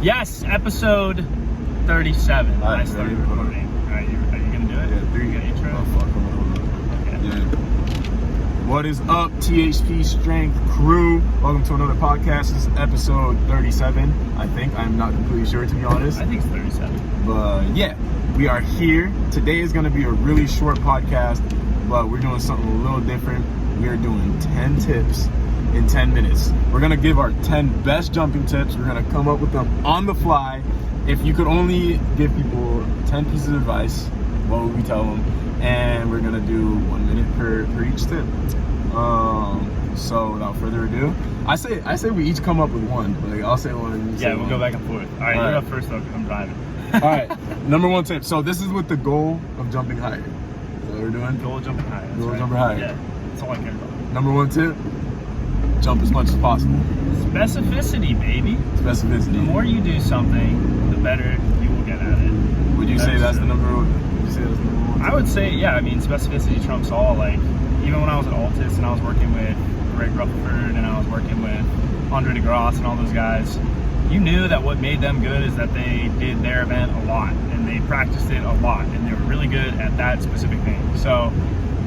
Yes, episode 37. All right, I started recording. All right, are you gonna do it? Yeah, 3. You got intro? Oh, fuck, hold on. Okay. Yeah. What is up, THPStrength crew? Welcome to another podcast. This is episode 37, I think. I'm not completely sure, to be honest. I think it's 37. But yeah, we are here. Today is going to be a really short podcast, but we're doing something a little different. We are doing 10 tips in 10 minutes. We're going to give our 10 best jumping tips. We're going to come up with them on the fly. If you could only give people 10 pieces of advice, what would we tell them? And we're going to do 1 minute per each tip. So without further ado, I say we each come up with one. Like, I'll say one and you say we'll one. go back and forth. All right, you're up first though, because I'm driving. All right, number 1 tip. So this is with the goal of jumping higher. Is that what we're doing? Goal jumping higher. That's Goal right. jumping higher. Yeah, that's all I care about. Number 1 tip, jump as much as possible. Specificity, baby. Specificity. The more you do something, the better you will get at it. Would you say that's the number 1? Would you say that's the number 1 tip? I would say, yeah, I mean, specificity trumps all. Like, even when I was at Altus and I was working with Greg Rutherford and I was working with Andre DeGrasse and all those guys, you knew that what made them good is that they did their event a lot and they practiced it a lot and they were really good at that specific thing. So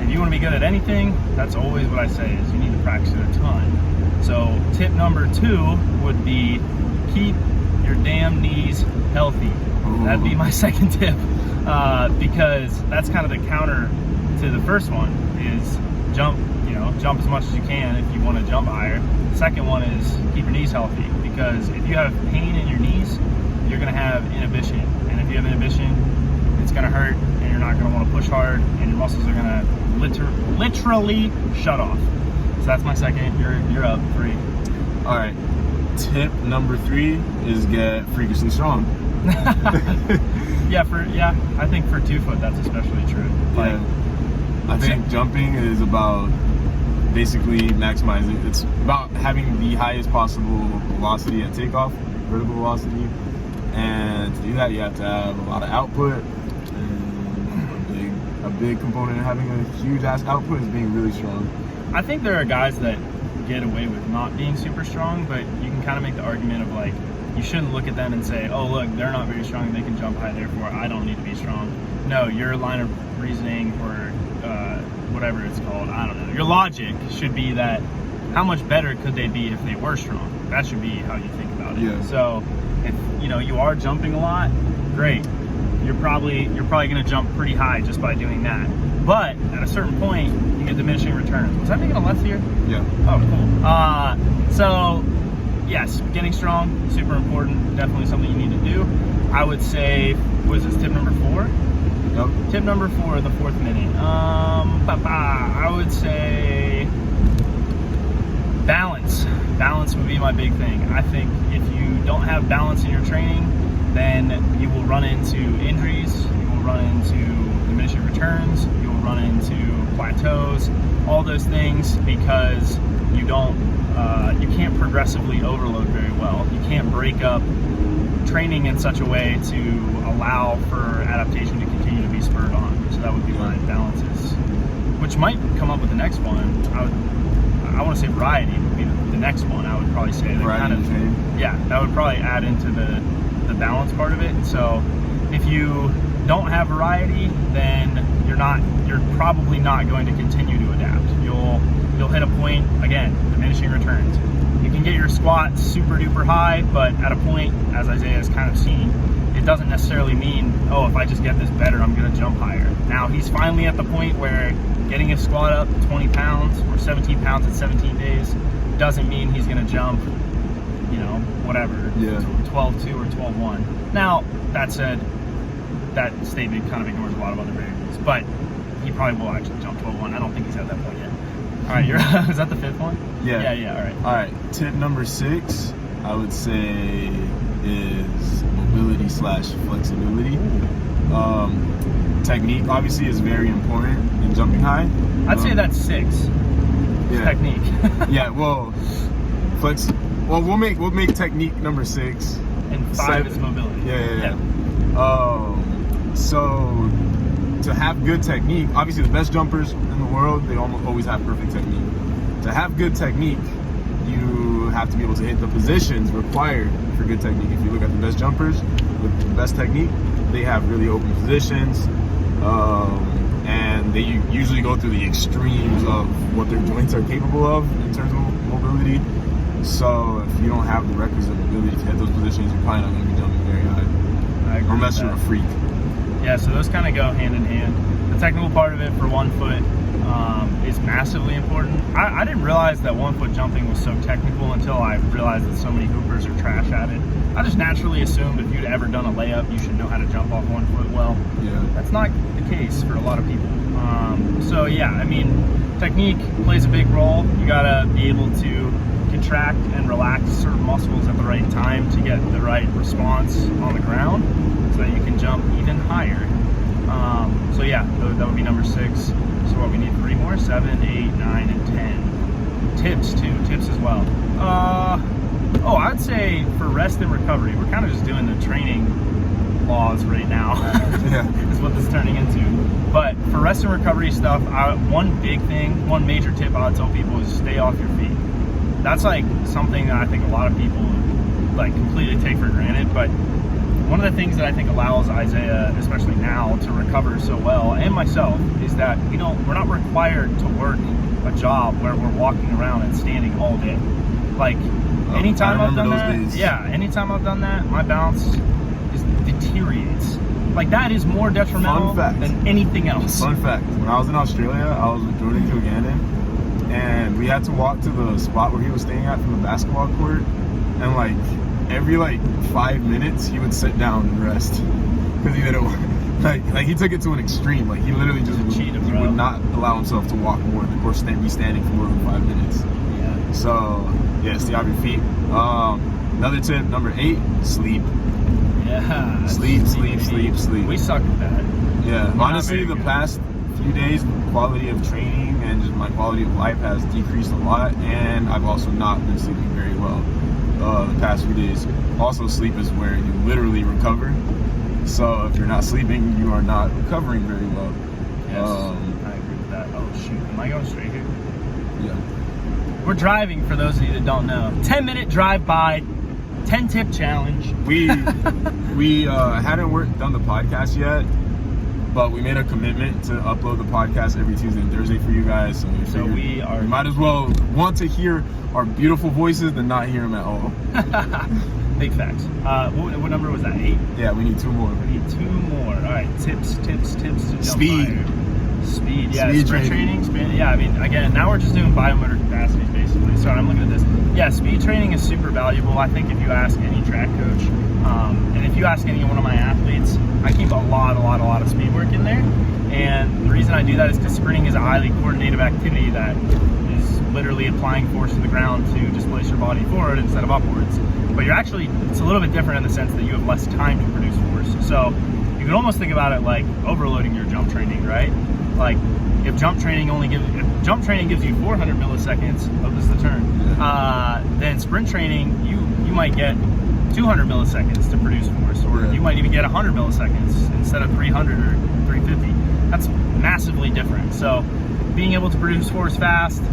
if you want to be good at anything, that's always what I say is you need to practice it a ton. So tip number 2 would be keep your damn knees healthy. Ooh. That'd be my second tip, because that's kind of the counter to the first one is jump as much as you can if you want to jump higher. The second one is keep your knees healthy, because if you have pain in your knees, you're going to have inhibition. And if you have inhibition, it's going to hurt and you're not going to want to push hard and your muscles are going to literally shut off. So that's my second. You're up 3. All right. Tip number 3 is get freakishly strong. I think for 2 foot that's especially true. Like, I think jumping is about basically maximizing. It's about having the highest possible velocity at takeoff, vertical velocity, and to do that you have to have a lot of output. And a big component of having a huge ass output is being really strong. I think there are guys that get away with not being super strong, but you can kind of make the argument of like, you shouldn't look at them and say, oh look, they're not very strong, they can jump high, therefore I don't need to be strong. No, your line of reasoning or whatever it's called, I don't know, your logic should be that how much better could they be if they were strong? That should be how you think about it. Yeah. So if you are jumping a lot, great. You're probably gonna jump pretty high just by doing that. But at a certain point, you get diminishing returns. Was I making a left here? Yeah. Oh, cool. So yes, getting strong, super important. Definitely something you need to do. I would say, what is this, tip number 4? Yep. Tip number 4, the 4th minute. I would say balance. Balance would be my big thing. I think if you don't have balance in your training, then you will run into injuries, you will run into diminishing returns, you will run into plateaus, all those things, because you can't progressively overload very well. You can't break up training in such a way to allow for adaptation to continue to be spurred on. So that would be my balances, which might come up with the next one. I want to say variety would be the next one. I would probably say that would probably add into the balance part of it. So if you don't have variety, then you're probably not going to continue to adapt. You'll hit a point, again, diminishing returns. You can get your squat super duper high, but at a point, as Isaiah has kind of seen, it doesn't necessarily mean, oh, if I just get this better, I'm gonna jump higher. Now he's finally at the point where getting his squat up 20 pounds or 17 pounds in 17 days doesn't mean he's gonna jump, whatever, 12.2 or 12.1. Now, that said, that statement kind of ignores a lot of other variables, but he probably will actually jump 12.1. I don't think he's at that point yet. All right, is that the 5th one? Yeah. Yeah, all right. Tip number 6, I would say, is mobility / flexibility. Technique obviously is very important in jumping high. I'd say that's 6. Yeah. Technique. Yeah, well, we'll make technique number 6. And 5 is mobility. Yeah. So to have good technique, obviously the best jumpers in the world, they almost always have perfect technique. To have good technique, you have to be able to hit the positions required for good technique. If you look at the best jumpers with the best technique, they have really open positions, and they usually go through the extremes of what their joints are capable of in terms of mobility. So if you don't have the requisite ability to hit those positions, you're probably not going to be jumping very high. I agree Unless with you're a that. freak. Yeah, so those kind of go hand in hand. The technical part of it for 1 foot is massively important. I didn't realize that 1 foot jumping was so technical until I realized that so many hoopers are trash at it. I just naturally assumed if you'd ever done a layup, you should know how to jump off 1 foot well. Yeah. That's not the case for a lot of people. So yeah, I mean, technique plays a big role. You gotta be able to contract and relax certain muscles at the right time to get the right response on the ground so that you can jump even higher. So yeah, that would be number 6. So what, we need 3 more? 7, 8, 9, and 10. Tips too, tips as well. I'd say for rest and recovery, we're kind of just doing the training laws right now. Yeah. Is what this is turning into. But for rest and recovery stuff, one major tip I would tell people is stay off your feet. That's like something that I think a lot of people like completely take for granted, but one of the things that I think allows Isaiah, especially now, to recover so well, and myself, is that, you know, we're not required to work a job where we're walking around and standing all day. Like, anytime I've done that, anytime I've done that, my balance just deteriorates. Like, that is more detrimental than anything else. Fun fact, when I was in Australia, I was with Jordan Kilgannon, and we had to walk to the spot where he was staying at from the basketball court, and like every 5 minutes he would sit down and rest because he didn't like he took it to an extreme. Like, he literally just would not allow himself to walk more than or be standing for more than 5 minutes. Yeah. So yeah, stay off your feet. Another tip, number 8, sleep. Yeah. Sleep. We suck at that. Yeah, honestly, the past few days, the quality of training and just my quality of life has decreased a lot, and I've also not been sleeping very well the past few days. Also, sleep is where you literally recover. So if you're not sleeping, you are not recovering very well. Yes, I agree with that. Oh shoot, am I going straight here? Yeah. We're driving, for those of you that don't know. 10-minute drive-by, 10-tip challenge. We hadn't done the podcast yet, but we made a commitment to upload the podcast every Tuesday and Thursday for you guys. So we might as well want to hear our beautiful voices than not hear them at all. Big facts. What number was that? 8? Yeah, we need 2 more. We need 2 more. All right, tips to jump Speed. higher. Speed, yeah. Speed sprint training. Yeah, I mean, again, now we're just doing biomotor capacities, basically. Sorry, I'm looking at this. Yeah, speed training is super valuable. I think if you ask any track coach, and if you ask any one of my athletes, I keep a lot of speed work in there. And the reason I do that is because sprinting is a highly coordinated activity that is literally applying force to the ground to displace your body forward instead of upwards. But it's a little bit different in the sense that you have less time to produce force. So you can almost think about it like overloading your jump training, right? Like, if jump training gives you 400 milliseconds, this is the turn, then sprint training, you might get 200 milliseconds to produce force, or you might even get 100 milliseconds instead of 300 or 350. That's massively different. So being able to produce force fast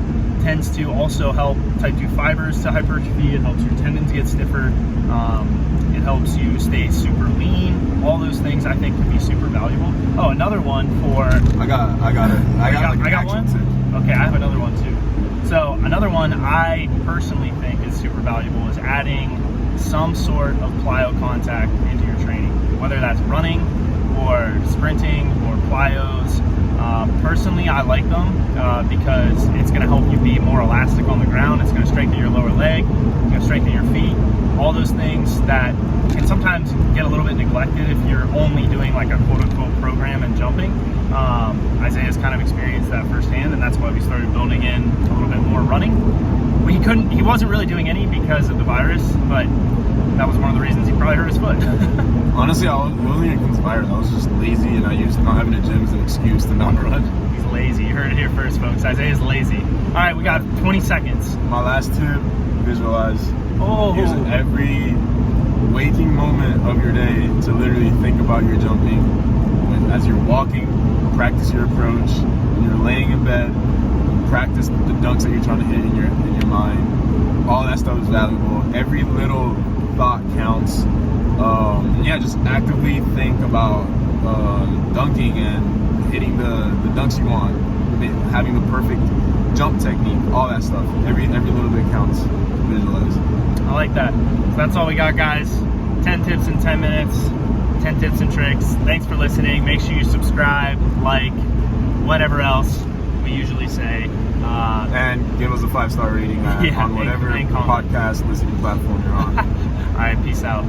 tends to also help type 2 fibers to hypertrophy. It helps your tendons get stiffer. It helps you stay super lean. All those things I think can be super valuable. Oh, another one for... I got one? Tip. Okay, I have another one too. So another one I personally think is super valuable is adding some sort of plyo contact into your training, whether that's running or sprinting or plyos. Personally, I like them because it's going to help you be more elastic on the ground. It's going to strengthen your lower leg. It's going to strengthen your feet. All those things that can sometimes get a little bit neglected if you're only doing like a quote-unquote program and jumping. Isaiah's kind of experienced that firsthand, and that's why we started building in a little bit more running. He wasn't really doing any because of the virus, but that was one of the reasons he probably hurt his foot. Honestly, it wasn't even conspired. I was just lazy, and I used not having a gym as an excuse to not run. He's lazy. You heard it here first, folks. Isaiah's lazy. All right, we got 20 seconds. My last tip, visualize. Oh. Use every waking moment of your day to literally think about your jumping. As you're walking, practice your approach. When you're laying in bed, practice the dunks that you're trying to hit in your mind. all that stuff is valuable. Every little thought counts. Yeah, just actively think about dunking and hitting the dunks you want, having the perfect jump technique, all that stuff. Every little bit counts. Visualize. I like that. So that's all we got, guys. 10 tips in 10 minutes, 10 tips and tricks. Thanks for listening. Make sure you subscribe, like, whatever else we usually say. And give us a 5-star rating on whatever podcast listening platform you're on. All right, peace out.